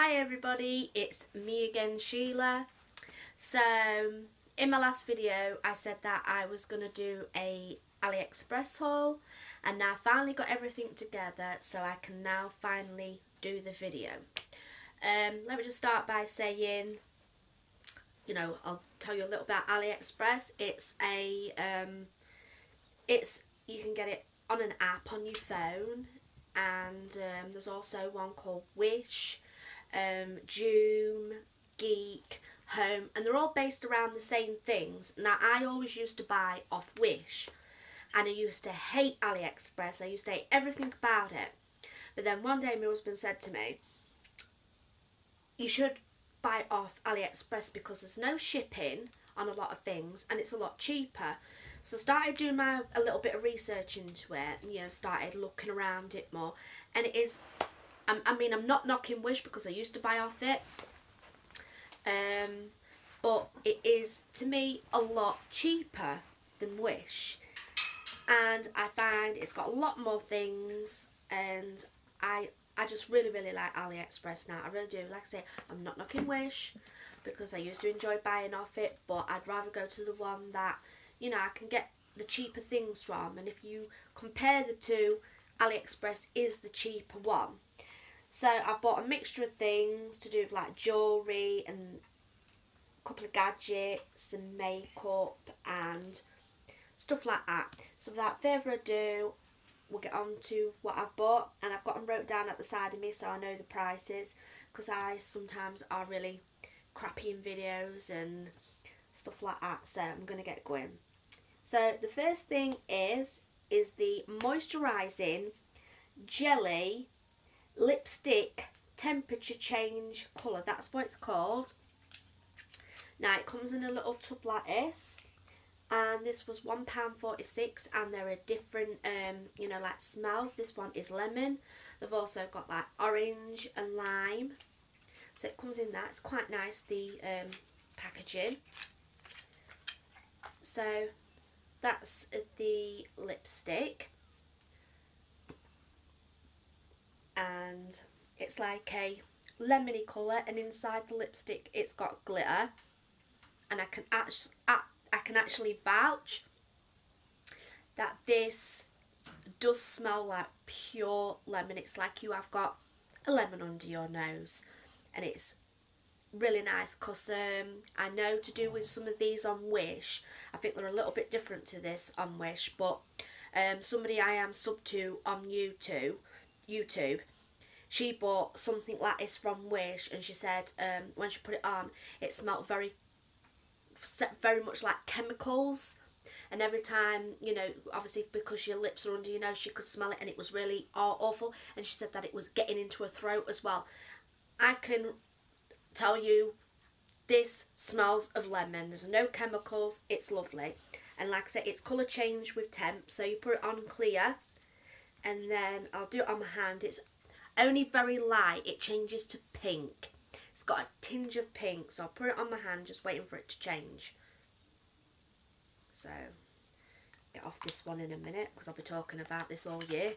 Hi everybody, it's me again, Sheila. So in my last video I said that I was going to do a AliExpress haul, and now I finally got everything together so I can now finally do the video. Let me just start by saying, I'll tell you a little about AliExpress. You can get it on an app on your phone, and there's also one called Wish, Joom, Geek, Home, and they're all based around the same things. Now, I always used to buy off Wish, and I used to hate AliExpress. I used to hate everything about it. But then one day my husband said to me, you should buy off AliExpress because there's no shipping on a lot of things and it's a lot cheaper. So I started doing a little bit of research into it, and started looking around it more. And it is, I'm not knocking Wish because I used to buy off it, but it is to me a lot cheaper than Wish, and I find it's got a lot more things, and I just really like AliExpress now. I really do. Like I say, I'm not knocking Wish because I used to enjoy buying off it, but I'd rather go to the one that I can get the cheaper things from. And if you compare the two, AliExpress is the cheaper one. So I bought a mixture of things to do with like jewellery and a couple of gadgets and makeup and stuff like that. So without further ado, we'll get on to what I've bought, and I've got them wrote down at the side of me so I know the prices, because I sometimes are really crappy in videos and stuff like that. So I'm going to get going. So the first thing is the moisturising jelly lipstick temperature change colour. That's what it's called. Now it comes in a little tub like this, and this was £1.46, and there are different like smells. This one is lemon. They've also got like orange and lime, so it comes in that. It's quite nice, the packaging. So that's the lipstick, and it's like a lemony colour, and inside the lipstick it's got glitter, and I can actually vouch that this does smell like pure lemon. It's like you have got a lemon under your nose, and it's really nice, because I know to do with some of these on Wish, I think they're a little bit different to this on Wish, but somebody I am sub to on YouTube, she bought something like this from Wish, and she said when she put it on, it smelled very much like chemicals, and every time, obviously because your lips are under your nose, she could smell it, and it was really awful. And she said that it was getting into her throat as well. I can tell you, this smells of lemon. There's no chemicals. It's lovely, and like I said, it's colour change with temp. So you put it on clear, and then I'll do it on my hand. It's only very light. It changes to pink. It's got a tinge of pink, so I'll put it on my hand, just waiting for it to change. So get off this one in a minute, because I'll be talking about this all year,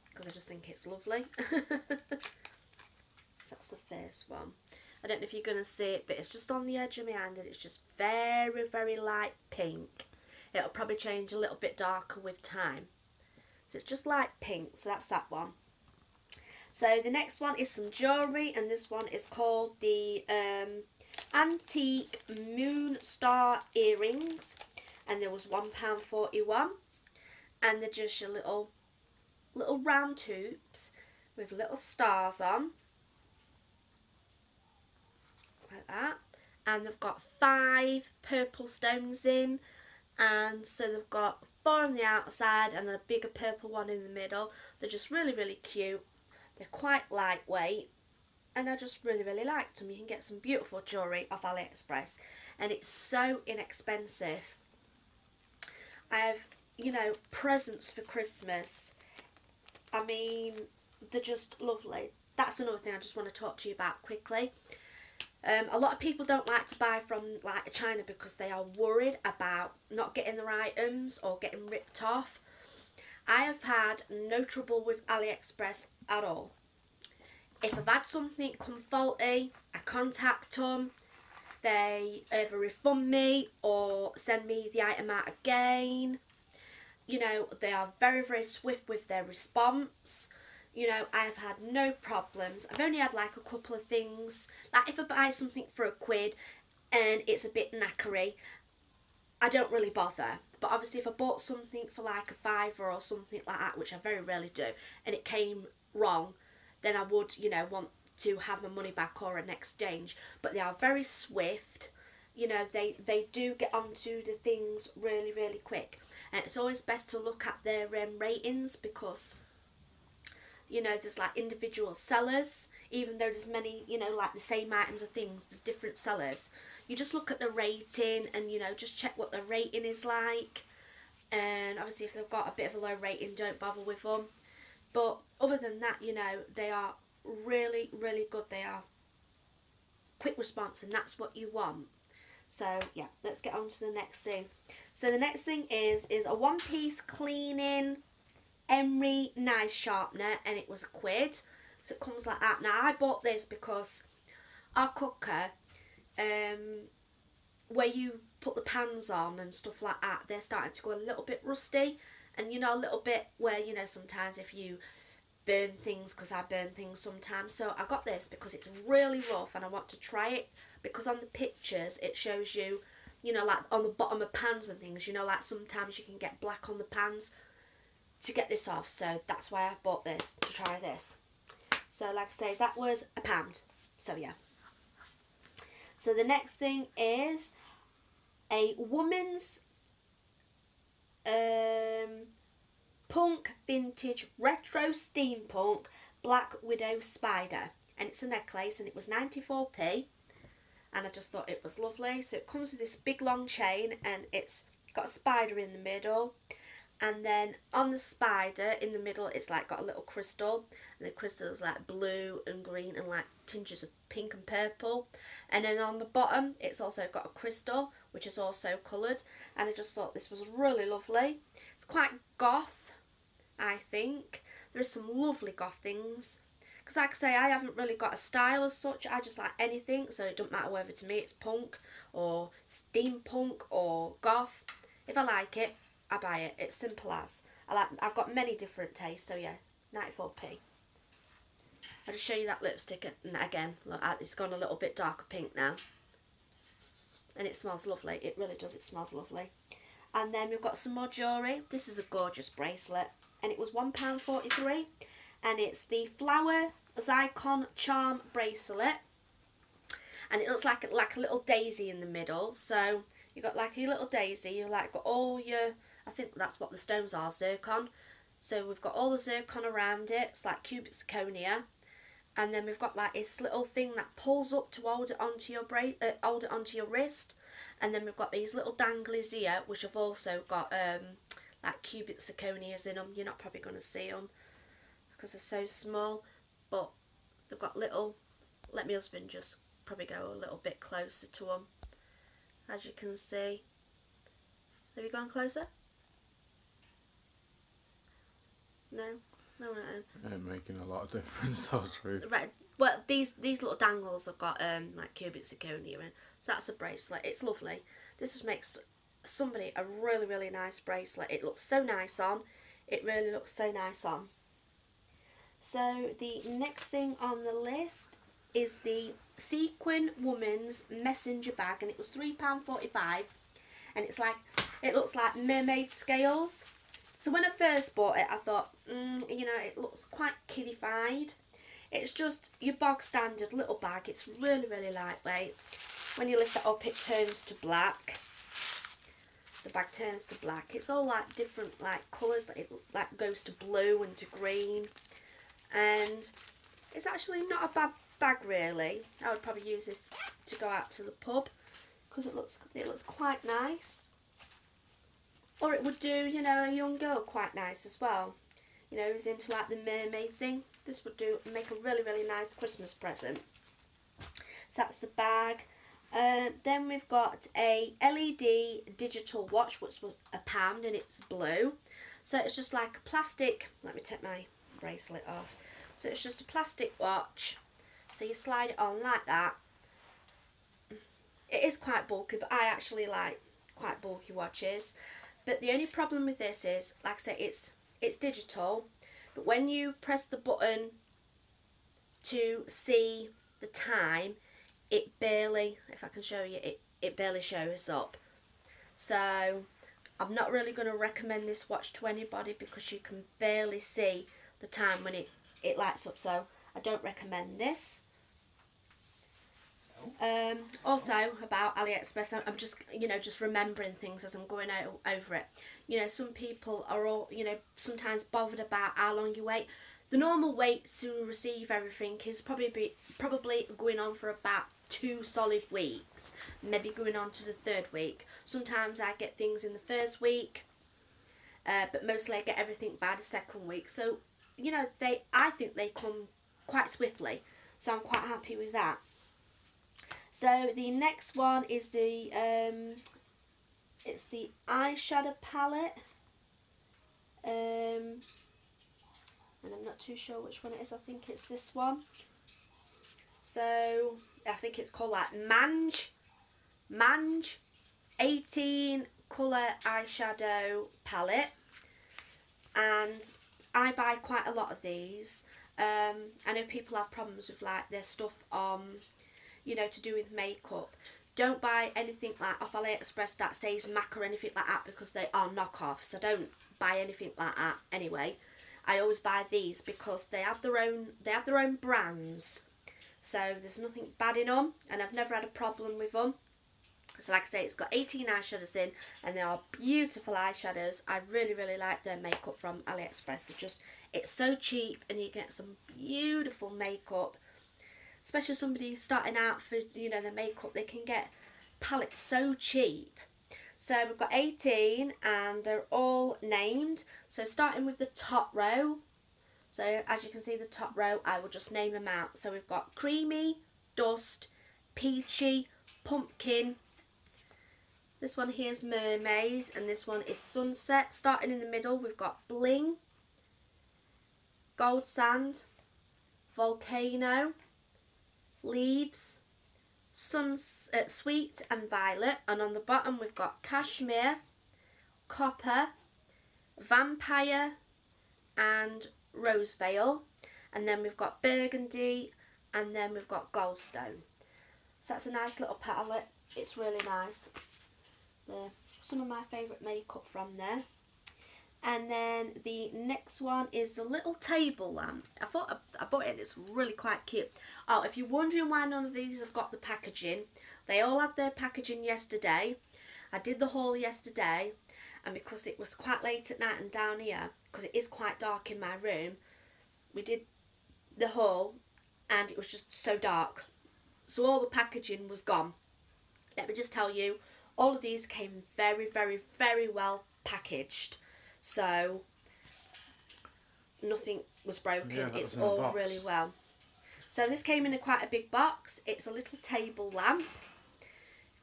because I just think it's lovely. So that's the first one. I don't know if you're going to see it, but it's just on the edge of my hand, and it's just very light pink. It'll probably change a little bit darker with time. So it's just light pink, so that's that one. So the next one is some jewellery, and this one is called the Antique Moon Star Earrings, and there was £1.41, and they're just your little round tubes with little stars on, like that, and they've got 5 purple stones in, and so they've got 4 on the outside and a bigger purple one in the middle. They're just really cute. They're quite lightweight, and I just really liked them. You can get some beautiful jewellery off AliExpress, and it's so inexpensive. I have, presents for Christmas. I mean, they're just lovely. That's another thing I just want to talk to you about quickly. A lot of people don't like to buy from like China because they are worried about not getting their items or getting ripped off. I have had no trouble with AliExpress at all. if I've had something come faulty, I contact them. They either refund me or send me the item out again. You know, they are very, very swift with their response. You know, I have had no problems. I've only had like a couple of things. Like if I buy something for £1 and it's a bit knackery, I don't really bother. But obviously if I bought something for like a £5 or something like that, which I very rarely do, and it came wrong, then I would, you know, want to have my money back or an exchange. But they are very swift. You know, they do get onto the things really, really quick. And it's always best to look at their ratings, because, you know, there's like individual sellers, even though there's many, you know, like the same items of things, there's different sellers. You just look at the rating and, you know, just check what the rating is like. And obviously if they've got a bit of a low rating, don't bother with them. But other than that, you know, they are really, really good. They are quick response, and that's what you want. So yeah, let's get on to the next thing. So the next thing is a one-piece cleaning emery knife sharpener, and it was £1. So it comes like that. Now I bought this because our cooker, where you put the pans on and stuff like that, they're starting to go a little bit rusty. And you know, a little bit where, you know, sometimes if you burn things, because I burn things sometimes. So I got this because it's really rough and I want to try it, because on the pictures it shows you, you know, like on the bottom of pans and things, you know, like sometimes you can get black on the pans. To get this off, so that's why I bought this, to try this. So like I say, that was £1. So yeah. So the next thing is a woman's punk vintage retro steampunk Black Widow spider, and it's a necklace, and it was 94p, and I just thought it was lovely. So it comes with this big long chain, and it's got a spider in the middle. And then on the spider in the middle, it's like got a little crystal, and the crystal is like blue and green and like tinges of pink and purple. And then on the bottom, it's also got a crystal, which is also coloured. And I just thought this was really lovely. It's quite goth, I think. There is some lovely goth things. Because like I say, I haven't really got a style as such. I just like anything, so it doesn't matter whether to me it's punk or steampunk or goth. If I like it, I buy it. It's simple as. I've got many different tastes, so yeah, 94p. I'll just show you that lipstick again. Look, it's gone a little bit darker pink now. And it smells lovely. It really does. It smells lovely. And then we've got some more jewellery. This is a gorgeous bracelet, and it was £1.43. And it's the Flower Zircon Charm bracelet. And it looks like a little daisy in the middle. So you've got like a little daisy. You've like got all your, I think that's what the stones are, zircon. So we've got all the zircon around it. It's like cubic zirconia. And then we've got like this little thing that pulls up to hold it onto your wrist. And then we've got these little danglies here, which have also got like cubic zirconias in them. You're not probably going to see them because they're so small, but they've got little. Let my husband just probably go a little bit closer to them. As you can see. Have you gone closer? No? No, no. Ain't making a lot of difference, that's true. Right. Well, these little dangles have got like cubic zirconia in. So that's a bracelet. It's lovely. This just makes somebody a really, really nice bracelet. It looks so nice on. It really looks so nice on. So the next thing on the list is the Sequin Woman's Messenger bag, and it was £3.45, and it looks like mermaid scales. So when I first bought it, I thought, you know, it looks quite kiddified. It's just your bog standard little bag. It's really, really lightweight. When you lift it up, it turns to black. The bag turns to black. It's all like different like colours. Like it like goes to blue and to green, and it's actually not a bad bag really. I would probably use this to go out to the pub because it looks quite nice. Or it would do, you know, a young girl quite nice as well. You know, who's into like the mermaid thing. This would do make a really, really nice Christmas present. So that's the bag. Then we've got a LED digital watch, which was £1, and it's blue. So it's just like a plastic. Let me take my bracelet off. So it's just a plastic watch. So you slide it on like that. It is quite bulky, but I actually like quite bulky watches. But the only problem with this is, like I say, it's digital, but when you press the button to see the time, it barely, if I can show you, it barely shows up. So I'm not really going to recommend this watch to anybody because you can barely see the time when it lights up. So I don't recommend this. Also about AliExpress, I'm just, just remembering things as I'm going over it. Some people are all, sometimes bothered about how long you wait. The normal wait to receive everything is probably going on for about 2 solid weeks, maybe going on to the 3rd week. Sometimes I get things in the 1st week, but mostly I get everything by the 2nd week. So, I think they come quite swiftly. So I'm quite happy with that. So the next one is the it's the eyeshadow palette, and I'm not too sure which one it is. I think it's this one. So I think it's called like Mange 18 colour eyeshadow palette, and I buy quite a lot of these. I know people have problems with like their stuff on, to do with makeup. Don't buy anything like off AliExpress that says MAC or anything like that because they are knockoffs. So don't buy anything like that anyway. I always buy these because they have their own brands. So there's nothing bad in them, and I've never had a problem with them. So like I say, it's got 18 eyeshadows in, and they are beautiful eyeshadows. I really, really like their makeup from AliExpress. It's so cheap, and you get some beautiful makeup. Especially somebody starting out for, their makeup, they can get palettes so cheap. So we've got 18, and they're all named. So starting with the top row. So as you can see, the top row, I will just name them out. So we've got Creamy, Dust, Peachy, Pumpkin. This one here is Mermaid, and this one is Sunset. Starting in the middle, we've got Bling, Gold Sand, Volcano, Leaves, Sweet and Violet, and on the bottom we've got Cashmere, Copper, Vampire and Rosevale, and then we've got Burgundy, and then we've got Goldstone. So that's a nice little palette. It's really nice. Some of my favourite makeup from there. And then the next one is the little table lamp. I bought it, it's really quite cute. Oh, if you're wondering why none of these have got the packaging, they all had their packaging yesterday. I did the haul yesterday, and because it was quite late at night and down here, because it is quite dark in my room, we did the haul and it was just so dark. So all the packaging was gone. Let me just tell you, all of these came very, very, very well packaged. So nothing was broken. Yeah, it's all really well. So this came in quite a big box. It's a little table lamp.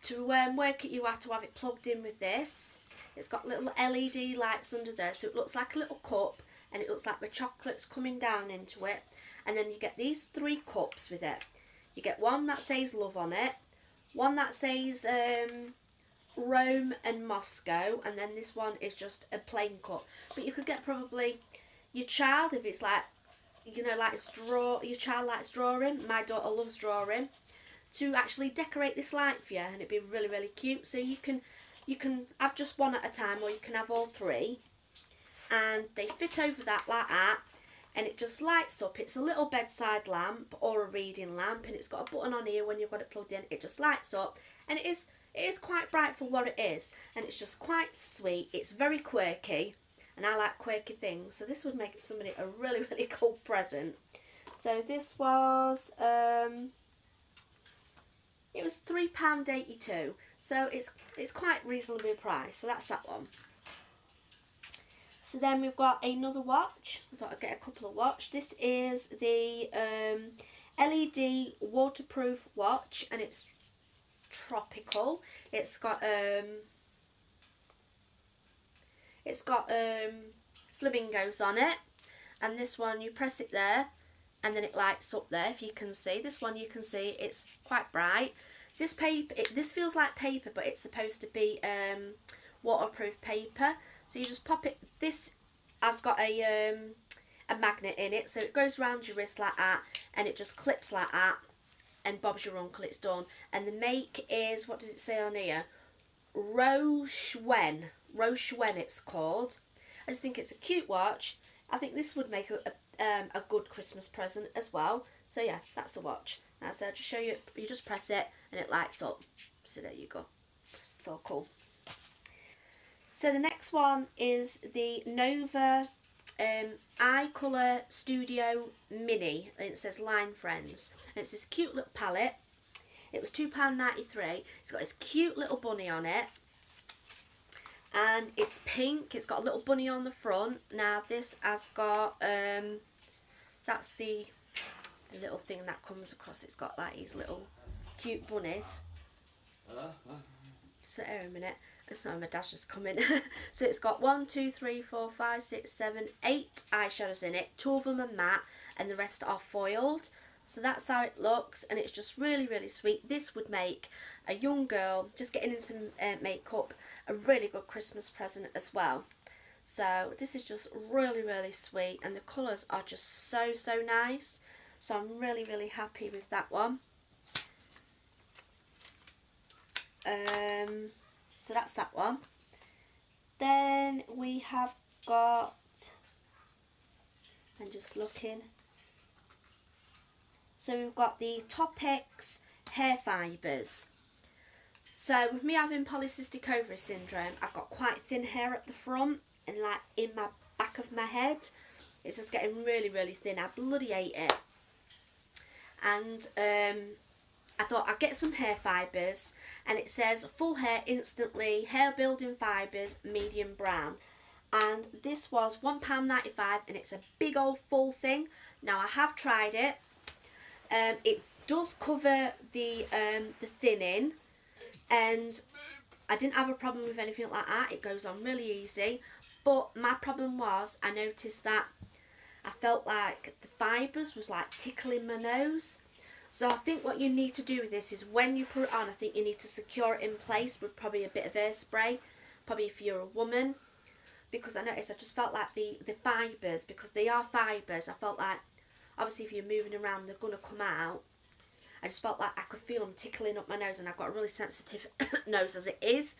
To work it, you have to have it plugged in with this. It's got little LED lights under there, so it looks like a little cup, and it looks like the chocolate's coming down into it. And then you get these 3 cups with it. You get one that says love on it, one that says Rome and Moscow, and then this one is just a plain cup. But you could get probably your child, if it's like, your child likes drawing. My daughter loves drawing. To actually decorate this light for you, and it'd be really, really cute. So you can have just one at a time, or you can have all 3, and they fit over that like that, and it just lights up. It's a little bedside lamp or a reading lamp, and it's got a button on here. When you've got it plugged in, it just lights up, and it is quite bright for what it is, and it's just quite sweet. It's very quirky, and I like quirky things, so this would make somebody a really, really cool present. So this was it was £3.82, so it's quite reasonably priced. So that's that one. So then we've got another watch. I thought I'd get a couple of watch. This is the LED waterproof watch, and it's tropical. It's got flamingos on it, and this one, you press it there and then it lights up there. If you can see this one, you can see it's quite bright. This paper, this feels like paper, but it's supposed to be waterproof paper. So you just pop it. This has got a magnet in it, so it goes around your wrist like that, and it just clips like that, and Bob's your uncle, it's done. And the make is, what does it say on here? Rochwen it's called. I just think it's a cute watch. I think this would make a good Christmas present as well. So yeah, that's the watch. Now, so I'll just show you, you just press it and it lights up. So there you go. So cool. So the next one is the Nova Eye Colour Studio Mini, and it says Line Friends. And it's this cute little palette. It was £2.93. It's got this cute little bunny on it, and it's pink. It's got a little bunny on the front. Now this has got that's the little thing that comes across. It's got like these little cute bunnies. So here a minute. Sorry, my dad's just come in. So it's got 1, 2, 3, 4, 5, 6, 7, 8 eyeshadows in it. 2 of them are matte and the rest are foiled. So that's how it looks, and it's just really, really sweet. This would make a young girl just getting into makeup a really good Christmas present as well. So this is just really, really sweet, and the colours are just so, so nice. So I'm really, really happy with that one. So that's that one. Then we have got, I'm just looking. So we've got the Topex hair fibres. So with me having polycystic ovary syndrome, I've got quite thin hair at the front and like in my back of my head. It's just getting really, really thin. I bloody hate it. And I thought I'd get some hair fibres, and it says full hair instantly, hair building fibres, medium brown. And this was £1.95, and it's a big old full thing. Now I have tried it. It does cover the thinning, and I didn't have a problem with anything like that. It goes on really easy. But my problem was, I noticed that I felt like the fibres was like tickling my nose. So I think what you need to do with this is when you put it on, I think you need to secure it in place with probably a bit of hairspray, probably if you're a woman, because I noticed I just felt like the fibres, because they are fibres, I felt like, obviously if you're moving around they're going to come out. I just felt like I could feel them tickling up my nose, and I've got a really sensitive nose as it is.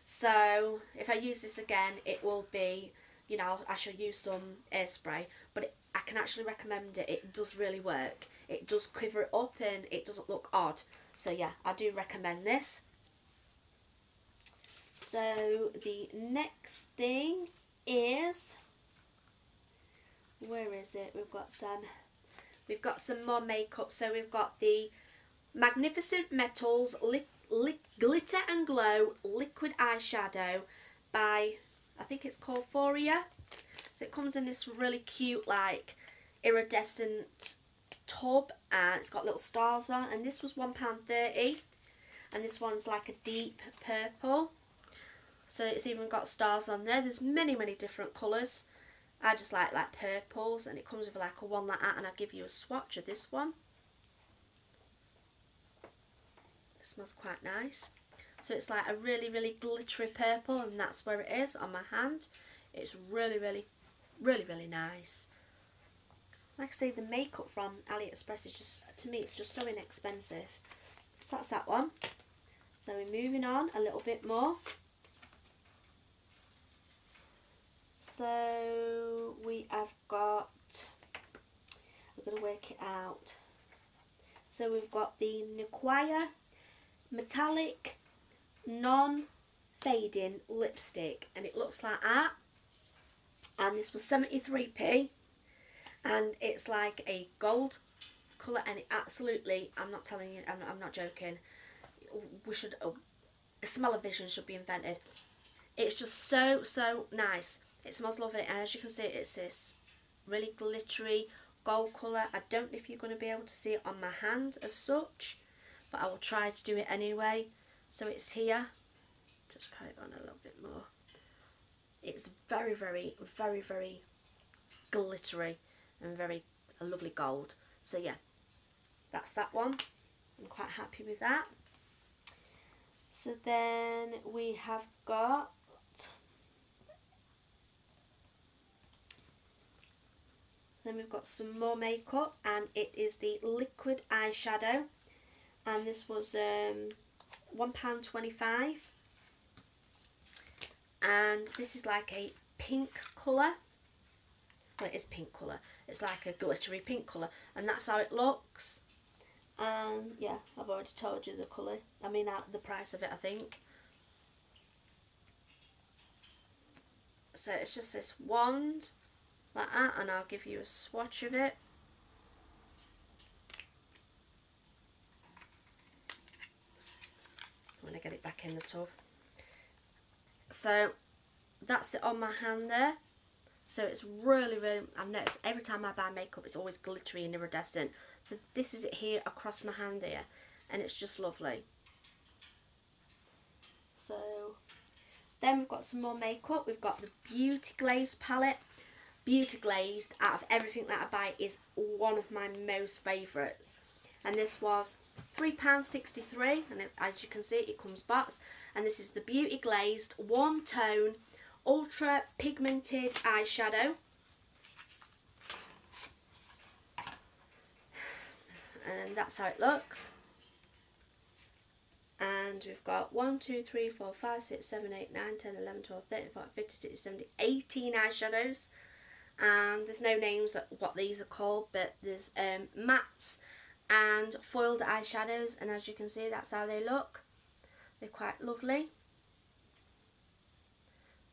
So if I use this again, it will be, you know, I shall use some hairspray, but I can actually recommend it. It does really work. It does quiver it up and it doesn't look odd. So yeah, I do recommend this. So the next thing is, where is it? We've got some more makeup. So we've got the Magnificent Metals Glitter and Glow Liquid Eyeshadow by, I think it's called Foria. So it comes in this really cute like iridescent tub, and it's got little stars on, and this was £1.30, and this one's like a deep purple. So it's even got stars on there. There's many, many different colours. I just like purples, and it comes with like a one like that, and I'll give you a swatch of this one. It smells quite nice. So it's like a really, really glittery purple, and that's where it is on my hand. It's really, really, really, really nice. Like I say, the makeup from AliExpress is just, to me, it's just so inexpensive. So that's that one. So we're moving on a little bit more. So we have got, we're going to work it out. So we've got the Niquire Metallic Non-Fading Lipstick, and it looks like that. And this was 73p, and it's like a gold colour, and it absolutely, I'm not telling you, I'm not joking, we should, a smell-o-vision should be invented. It's just so, so nice. It smells lovely, and as you can see, it's this really glittery gold colour. I don't know if you're going to be able to see it on my hand as such, but I will try to do it anyway. So it's here. Just put it on a little bit more. It's very, very, very, very glittery and very a lovely gold. So yeah, that's that one. I'm quite happy with that. So then we have got we've got some more makeup, and it is the liquid eyeshadow, and this was £1.25, and this is like a pink colour. Well, it is pink colour. It's like a glittery pink colour, and that's how it looks. Yeah, I've already told you the colour. I mean, the price of it, I think. So it's just this wand, like that, and I'll give you a swatch of it. When I get it back in the tub. So that's it on my hand there. So it's really, really, I've noticed every time I buy makeup it's always glittery and iridescent. So this is it here across my hand here, and it's just lovely. So then we've got some more makeup. We've got the Beauty Glazed palette. Beauty Glazed, out of everything that I buy, is one of my most favourites. And this was £3.63, and as you can see it comes boxed. And this is the Beauty Glazed Warm Tone Ultra Pigmented Eyeshadow. And that's how it looks. And we've got 1, 2, 3, 4, 5, 6, 7, 8, 9, 10, 11, 12, 13, 14, 15, 16, 17, 18 eyeshadows. And there's no names of what these are called, but there's mattes and foiled eyeshadows, and as you can see that's how they look. They're quite lovely.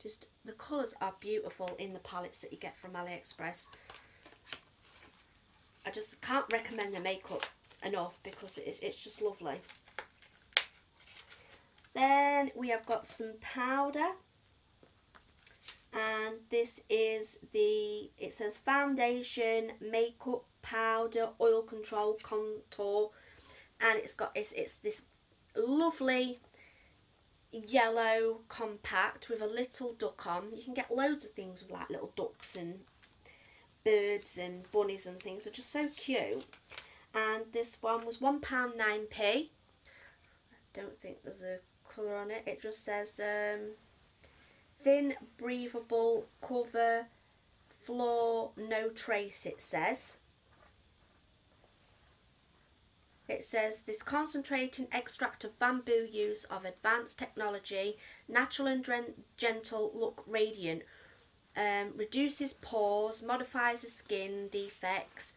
Just the colours are beautiful in the palettes that you get from AliExpress. I just can't recommend the makeup enough because it's just lovely. Then we have got some powder, and this is it says foundation, makeup, powder, oil control, contour, and it's this lovely yellow compact with a little duck on. You can get loads of things with like little ducks and birds and bunnies and things. They're just so cute. And this one was £1.09. I don't think there's a colour on it. It just says thin breathable cover floor no trace, it says. It says this concentrating extract of bamboo use of advanced technology, natural and gentle look radiant, reduces pores, modifies the skin defects,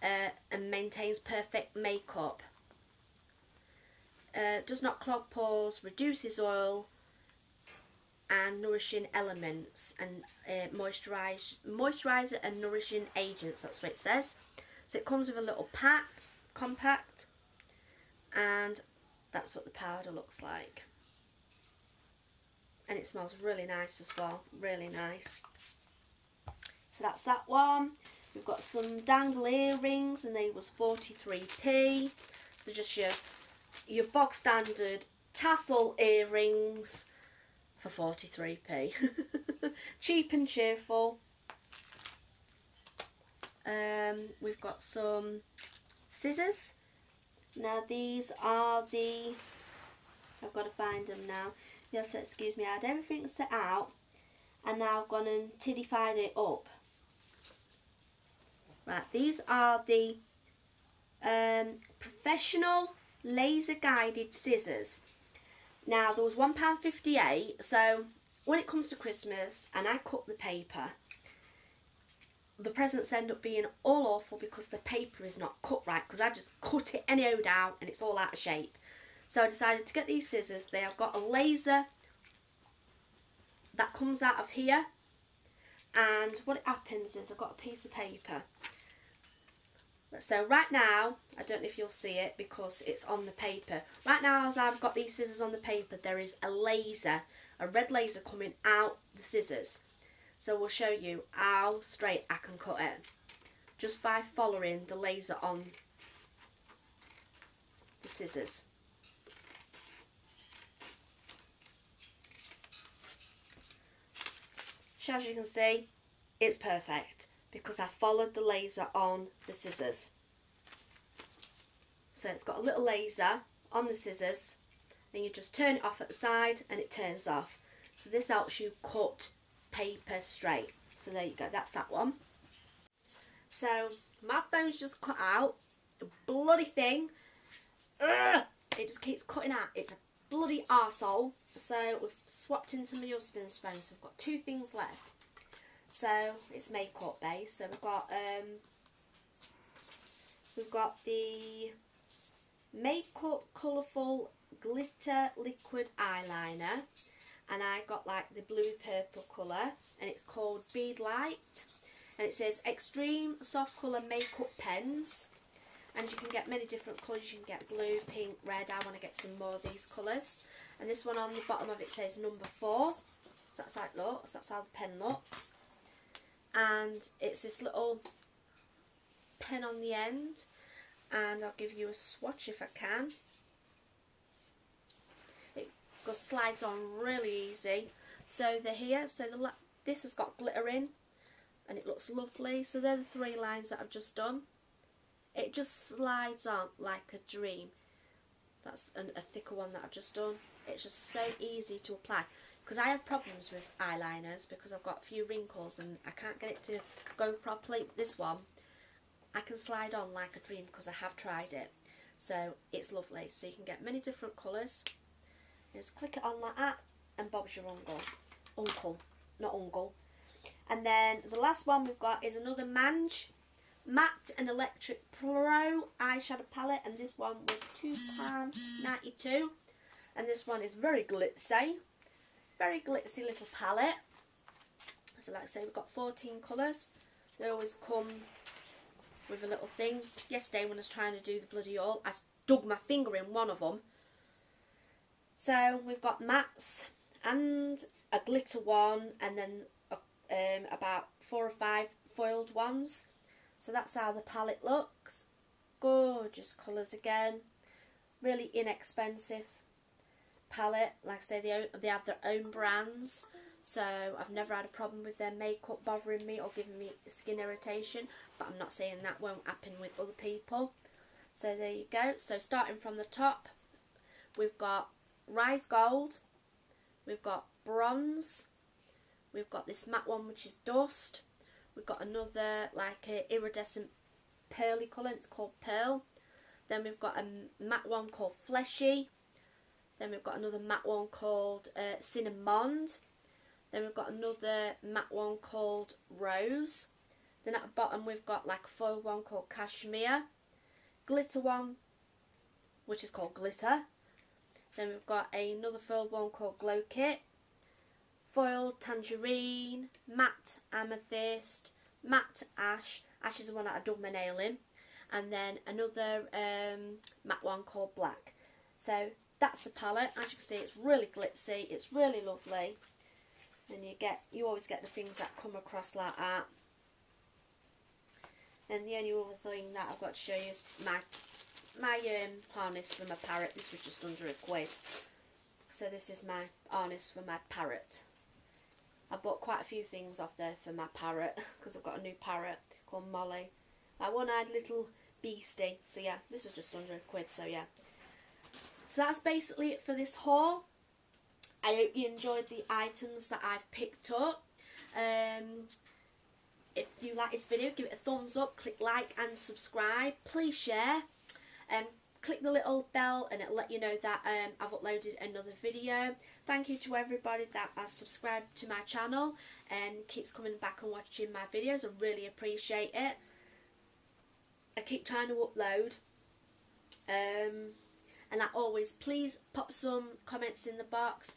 and maintains perfect makeup. Does not clog pores, reduces oil and nourishing elements, and moisturizer and nourishing agents, that's what it says. So it comes with a little pack, compact, and that's what the powder looks like. And it smells really nice as well, really nice. So that's that one. We've got some dangle earrings, and they was 43p. They're just your bog standard tassel earrings for 43p. Cheap and cheerful. We've got some scissors. Now these are I've got to find them now. You have to excuse me. I had everything set out, and now I've gone and tiddified it up. Right, these are the professional laser guided scissors. Now there was £1.58, so when it comes to Christmas and I cut the paper, the presents end up being all awful because the paper is not cut right, because I just cut it any old out and it's all out of shape. So I decided to get these scissors. They have got a laser that comes out of here, and what happens is I've got a piece of paper. So right now, I don't know if you'll see it because it's on the paper. Right now, as I've got these scissors on the paper, there is a laser, a red laser coming out the scissors. So we'll show you how straight I can cut it just by following the laser on the scissors. So as you can see, it's perfect. because I followed the laser on the scissors. So it's got a little laser on the scissors, and you just turn it off at the side and it turns off. So this helps you cut paper straight. So there you go, that's that one. So my phone's just cut out. The bloody thing. Ugh, it just keeps cutting out. It's a bloody arsehole. So we've swapped into my husband's phone. So we've got 2 things left. So it's makeup based. So we've got the Makeup Colourful Glitter Liquid Eyeliner, and I got like the blue purple colour, and it's called Bead Light, and it says Extreme Soft Colour Makeup Pens, and you can get many different colours. You can get blue, pink, red. I want to get some more of these colours. And this one on the bottom of it says number 4. So that's how it looks, that's how the pen looks. And it's this little pen on the end, and I'll give you a swatch if I can. It slides on really easy. So they're here. So this has got glitter in, and it looks lovely. So they're the 3 lines that I've just done. It just slides on like a dream. That's a thicker one that I've just done. It's just so easy to apply, because I have problems with eyeliners because I've got a few wrinkles and I can't get it to go properly. This one I can slide on like a dream because I have tried it. So it's lovely. So you can get many different colours. Just click it on like that, and Bob's your uncle, not uncle. And then the last one we've got is another Mange Matte and Electric Pro eyeshadow palette, and this one was £2.92, and this one is very glitzy little palette. So like I say, we've got 14 colours. They always come with a little thing. Yesterday when I was trying to do the bloody haul, I dug my finger in one of them. So we've got mattes and a glitter one, and then about 4 or 5 foiled ones. So that's how the palette looks. Gorgeous colours again. Really inexpensive palette. Like I say, they have their own brands. So I've never had a problem with their makeup bothering me or giving me skin irritation. But I'm not saying that won't happen with other people. So there you go. So starting from the top, we've got Rose Gold. We've got Bronze. We've got this matte one which is Dust. We've got another like a iridescent pearly colour, it's called Pearl. Then we've got a matte one called Fleshy. Then we've got another matte one called Cinnamon. Then we've got another matte one called Rose. Then at the bottom we've got like a foil one called Cashmere. Glitter one which is called Glitter. Then we've got another foil one called Glow Kit. Foiled Tangerine, Matte Amethyst, Matte Ash. Ash is the one that I dug my nail in. And then another matte one called Black. So that's the palette. As you can see, it's really glitzy. It's really lovely. And you always get the things that come across like that. And the only other thing that I've got to show you is my harness for my parrot. This was just under £1. So this is my harness for my parrot. I bought quite a few things off there for my parrot because I've got a new parrot called Molly. My one-eyed little beastie. So yeah, this was just under £1. So yeah. So that's basically it for this haul. I hope you enjoyed the items that I've picked up. If you like this video, give it a thumbs up, click like and subscribe. Please share. Click the little bell and it'll let you know that I've uploaded another video. Thank you to everybody that has subscribed to my channel and keeps coming back and watching my videos. I really appreciate it. I keep trying to upload. And like always, please pop some comments in the box.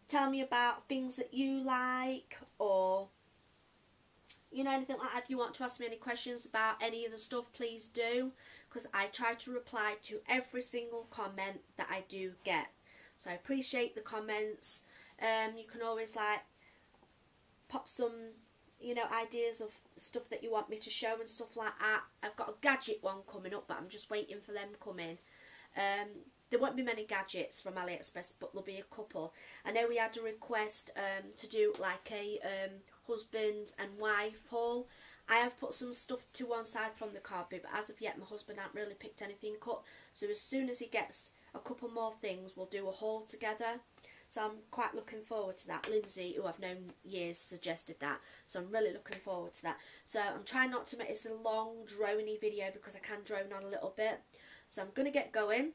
Tell me about things that you like, or you know, anything like that. If you want to ask me any questions about any of the stuff, please do, because I try to reply to every single comment that I do get. So I appreciate the comments. You can always like pop some, you know, ideas of stuff that you want me to show and stuff like that. I've got a gadget one coming up, but I'm just waiting for them to come in. There won't be many gadgets from AliExpress, but there'll be a couple. I know we had a request to do like a husband and wife haul. I have put some stuff to one side from the card but as of yet my husband hasn't really picked anything up. So as soon as he gets a couple more things, we'll do a haul together. So I'm quite looking forward to that. Lindsay, who I've known years, suggested that. So I'm really looking forward to that. So I'm trying not to make this a long, drony video because I can drone on a little bit. So I'm going to get going.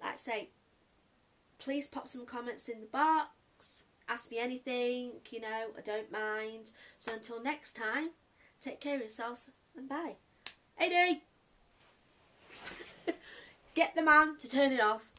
Like I say, please pop some comments in the box. Ask me anything, you know, I don't mind. So until next time, take care of yourselves and bye. AD! Get the man to turn it off.